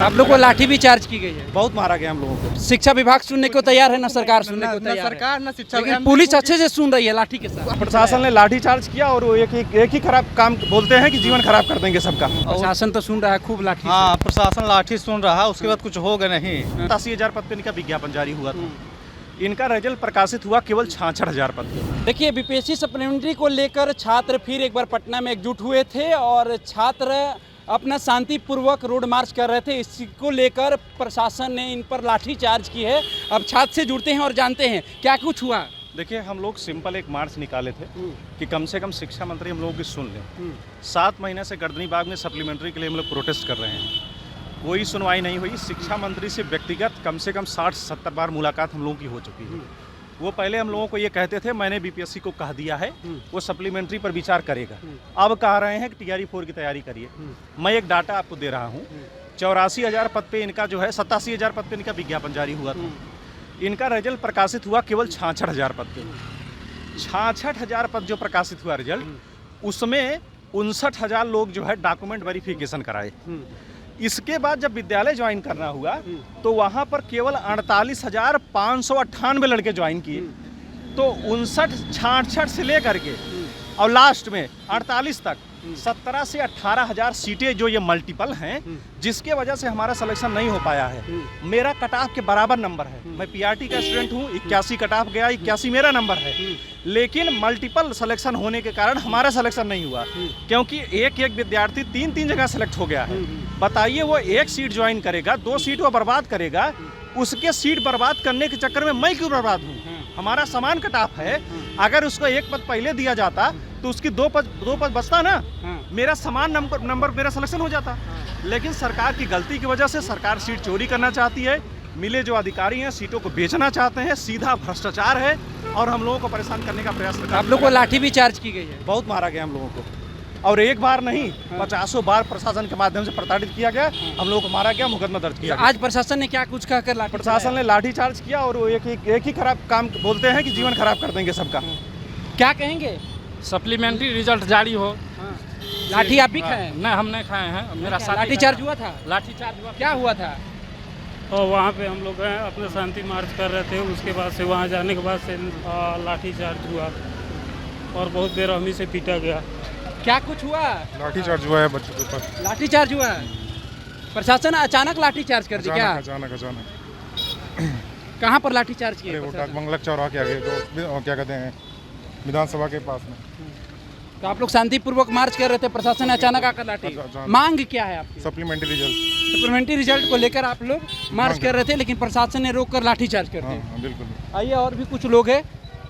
आप लोग को लाठी भी चार्ज की गई है, बहुत मारा गया हम लोगों को। शिक्षा विभाग सुनने को तैयार है ना सरकार सुनने को तैयार है, सरकार ना शिक्षा लेकिन पुलिस अच्छे से सुन रही है लाठी के साथ। प्रशासन ने लाठी चार्ज किया और वो एक ही खराब काम बोलते हैं कि जीवन खराब कर देंगे सबका। प्रशासन तो सुन रहा है खूब लाठी। हाँ, प्रशासन लाठी सुन रहा है, उसके बाद कुछ होगा नहीं। 87,000 पद पे इनका विज्ञापन जारी हुआ था, इनका रिजल्ट प्रकाशित हुआ केवल 66,000 पद पे। देखिए बीपीएससी सप्लीमेंट्री को लेकर छात्र फिर एक बार पटना में एकजुट हुए थे और छात्र अपना शांतिपूर्वक रोड मार्च कर रहे थे। इसको लेकर प्रशासन ने इन पर लाठी चार्ज की है। अब छात्र से जुड़ते हैं और जानते हैं क्या कुछ हुआ। देखिए, हम लोग सिंपल एक मार्च निकाले थे कि कम से कम शिक्षा मंत्री हम लोगों की सुन लें। 7 महीने से गर्दनी बाग में सप्लीमेंट्री के लिए हम लोग प्रोटेस्ट कर रहे हैं, कोई सुनवाई नहीं हुई। शिक्षा मंत्री से व्यक्तिगत कम से कम 60-70 बार मुलाकात हम लोगों की हो चुकी है। वो पहले हम लोगों को ये कहते थे मैंने बीपीएससी को कह दिया है वो सप्लीमेंट्री पर विचार करेगा। अब कह रहे हैं कि TRE-4 की तैयारी करिए। मैं एक डाटा आपको दे रहा हूँ, 84,000 पद पे इनका जो है 87,000 पद पे इनका विज्ञापन जारी हुआ था। इनका रिजल्ट प्रकाशित हुआ केवल 66,000 पद पे। 66,000 पद जो प्रकाशित हुआ रिजल्ट, उसमें 59,000 लोग जो है डॉक्यूमेंट वेरिफिकेशन कराए। इसके बाद जब विद्यालय ज्वाइन करना हुआ तो वहाँ पर केवल 48,598 लड़के ज्वाइन किए। तो 59-66 से लेकर के और लास्ट में 48 तक 17 से 18,000 सीटें जो ये मल्टीपल हैं, जिसके वजह से हमारा सिलेक्शन नहीं हो पाया है। मेरा कट ऑफ के बराबर नंबर है, मैं PRT का स्टूडेंट हूँ, 81 कट ऑफ गया, 81 मेरा नंबर है। लेकिन मल्टीपल सिलेक्शन होने के कारण हमारा सिलेक्शन नहीं हुआ, क्योंकि एक विद्यार्थी 3 जगह सेलेक्ट हो गया है। बताइए, वो एक सीट ज्वाइन करेगा, 2 सीट वो बर्बाद करेगा, उसके सीट बर्बाद करने के चक्कर में मैं क्यों बर्बाद हूँ? हमारा समान कट ऑफ है। अगर उसको एक पद पहले दिया जाता तो उसकी दो पद बचता ना, मेरा समान नंबर मेरा सिलेक्शन हो जाता। लेकिन सरकार की गलती की वजह से सरकार सीट चोरी करना चाहती है। मिले जो अधिकारी हैं सीटों को बेचना चाहते हैं, सीधा भ्रष्टाचार है और हम लोगों को परेशान करने का प्रयास करते हैं। आप लोग को लाठी भी चार्ज की गई है, बहुत मारा गया हम लोगों को, और एक बार नहीं 50 बार प्रशासन के माध्यम से प्रताड़ित किया गया, हम लोगों को मारा गया, मुकदमा दर्ज किया गया। आज प्रशासन ने क्या कुछ कहकर लाठी? प्रशासन ने लाठी चार्ज किया और वो एक ही खराब काम बोलते हैं कि जीवन खराब कर देंगे सबका। क्या कहेंगे? सप्लीमेंट्री रिजल्ट जारी हो। लाठी आप भी खाए? नहीं, हम नहीं खाए हैं, मेरा साथी लाठी चार्ज हुआ था। लाठी चार्ज हुआ। क्या हुआ था? और वहाँ पे हम लोग अपने शांति मार्च कर रहे थे, उसके बाद से वहाँ जाने के बाद से लाठी चार्ज हुआ और बहुत बेरहमी से पीटा गया। क्या कुछ हुआ? लाठी चार्ज हुआ है बच्चों के ऊपर। लाठी चार्ज हुआ है? प्रशासन अचानक लाठी चार्ज कर दी क्या? अचानक कहाँ पर लाठी चार्ज किया? वो डाक बंगला चौराहा के आगे जो क्या कहते हैं विधानसभा के पास में। तो आप लोग शांतिपूर्वक मार्च कर रहे थे, प्रशासन ने अचानक आकर लाठी। मांग क्या है आपकी? Supplementary result. सप्लीमेंट्री रिजल्ट को लेकर आप लोग मार्च कर रहे थे, लेकिन प्रशासन ने रोक कर लाठी चार्ज कर दिया। हाँ, बिल्कुल। आइए, और भी कुछ लोग हैं,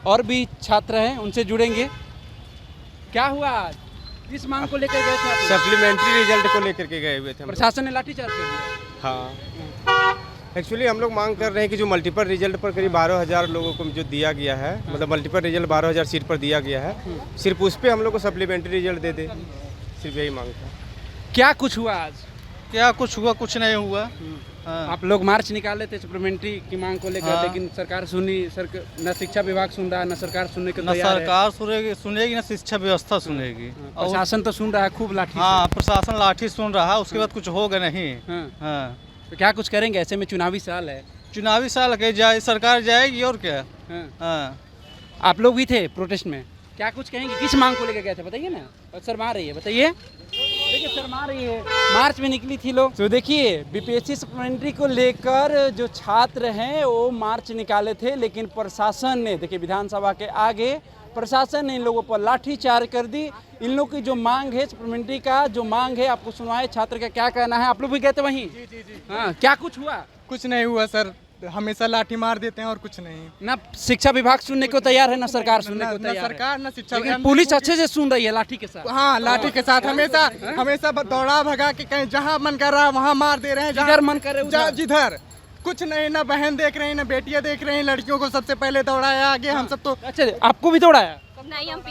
और भी छात्र हैं, उनसे जुड़ेंगे। क्या हुआ आज? किस मांग को लेकर गए थे? सप्लीमेंट्री रिजल्ट को लेकर के गए हुए थे। प्रशासन ने लाठी चार्ज कर दिया। हाँ, एक्चुअली हम लोग मांग कर रहे हैं कि जो मल्टीपल रिजल्ट पर करीब 12,000 लोगों को जो दिया गया है, मतलब मल्टीपल रिजल्ट 12,000 सीट पर दिया गया है, सिर्फ उस पर हम लोग को सप्लीमेंट्री रिजल्ट दे दे, सिर्फ यही मांग था। क्या कुछ हुआ आज? क्या कुछ हुआ? कुछ नहीं हुआ। आप लोग मार्च निकाले थे सप्लीमेंट्री की मांग को लेकर, लेकिन सरकार न शिक्षा विभाग सुन रहा है, न सरकार सुनने को न तैयार है। सरकार सुनेगी न शिक्षा व्यवस्था सुनेगी। प्रशासन तो सुन रहा है खूब लाठी। हाँ, प्रशासन लाठी सुन रहा है, उसके बाद कुछ होगा नहीं। हाँ, तो क्या कुछ करेंगे? ऐसे में चुनावी साल है। चुनावी साल के जाए सरकार जाएगी और क्या। हाँ। आप लोग भी थे प्रोटेस्ट में, क्या कुछ कहेंगे? किस मांग को लेकर गए थे बताइए ना। और शर्मा रही है, बताइए। देखिए शर्मा रही है, मार्च में निकली थी लोग। तो देखिए बीपीएससी सप्लीमेंट्री को लेकर जो छात्र हैं वो मार्च निकाले थे, लेकिन प्रशासन ने, देखिए विधानसभा के आगे प्रशासन ने इन लोगों पर लाठी चार्ज कर दी। इन लोगों की जो मांग है सप्लीमेंट्री का जो मांग है, आपको सुनवाए छात्र का क्या कहना है। आप लोग भी गए थे वहीं? जी। हाँ, क्या कुछ हुआ? कुछ नहीं हुआ सर, हमेशा लाठी मार देते हैं और कुछ नहीं। ना शिक्षा विभाग सुनने को तैयार है, ना सरकार सुनने को तैयार है। सरकार ना शिक्षा, लेकिन पुलिस अच्छे से सुन रही है लाठी के साथ। हाँ, लाठी के साथ हमेशा दौड़ा भगा के कहीं जहाँ मन कर रहा है वहाँ मार दे रहे हैं, जिधर मन करे उधर। जिधर कुछ नहीं, ना बहन देख रहे हैं, ना बेटियां देख रहे हैं। लड़कियों को सबसे पहले दौड़ाया आगे, हम सब तो। अच्छा, आपको भी दौड़ाया? नहीं, हम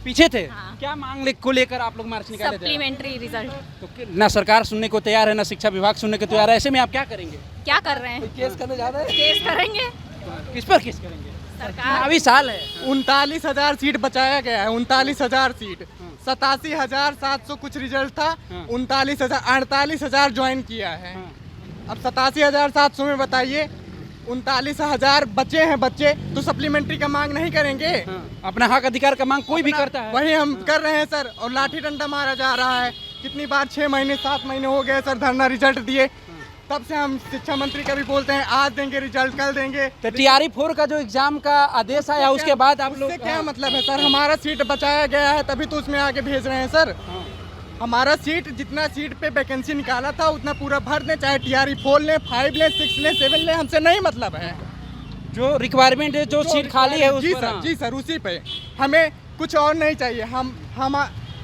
पीछे थे। हाँ। क्या मांग को लेकर आप लोग मार्च निकाले थे? Supplementary result. तो ना सरकार सुनने को तैयार है, ना शिक्षा विभाग सुनने को तैयार है। ऐसे में आप क्या करेंगे? क्या कर रहे हैं? केस करने जा रहे हैं? केस करेंगे। किस पर केस करेंगे? सरकार। अभी साल है। 39,000 सीट बचाया गया है, 39,000 सीट। 87,700 कुछ रिजल्ट था, 39,000 48,000 ज्वाइन किया है। अब 87,700 में बताइए 39,000 बच्चे हैं बच्चे, तो सप्लीमेंट्री का मांग नहीं करेंगे? अपना हक अधिकार का मांग कोई भी करता है। वही हम कर रहे हैं सर, और लाठी डंडा मारा जा रहा है। कितनी बार 6 महीने 7 महीने हो गए सर धरना, रिजल्ट दिए, तब से हम शिक्षा मंत्री का भी बोलते हैं आज देंगे रिजल्ट, कल देंगे। तो TRE 4 का जो एग्जाम का आदेश आया उसके बाद आप लोग उससे क्या मतलब है सर? हमारा सीट बचाया गया है तभी तो उसमें आगे भेज रहे हैं सर। हमारा सीट, जितना सीट पे वैकेंसी निकाला था उतना पूरा भर दें, चाहे TRE 4 लें, 5 लें, 6 लें, 7 लें, हमसे नहीं मतलब है। जो रिक्वायरमेंट है, जो सीट खाली है उस जी पर, सर, हाँ। जी सर, उसी पे हमें कुछ और नहीं चाहिए।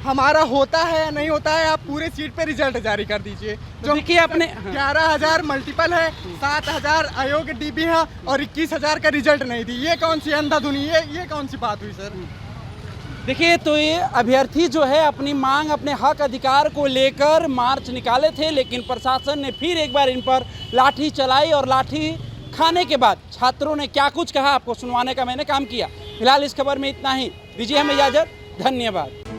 हमारा होता है या नहीं होता है, आप पूरे सीट पे रिजल्ट जारी कर दीजिए। तो देखिए आपने 11,000 मल्टीपल है, 7,000 अयोग्य DB है और 21,000 का रिजल्ट नहीं दी। ये कौन सी अंधाधुनी, ये कौन सी बात हुई सर? देखिए, तो ये अभ्यर्थी जो है अपनी मांग, अपने हक अधिकार को लेकर मार्च निकाले थे, लेकिन प्रशासन ने फिर एक बार इन पर लाठी चलाई और लाठी खाने के बाद छात्रों ने क्या कुछ कहा आपको सुनवाने का मैंने काम किया। फिलहाल इस खबर में इतना ही, दीजिए हमें इजाजत, धन्यवाद।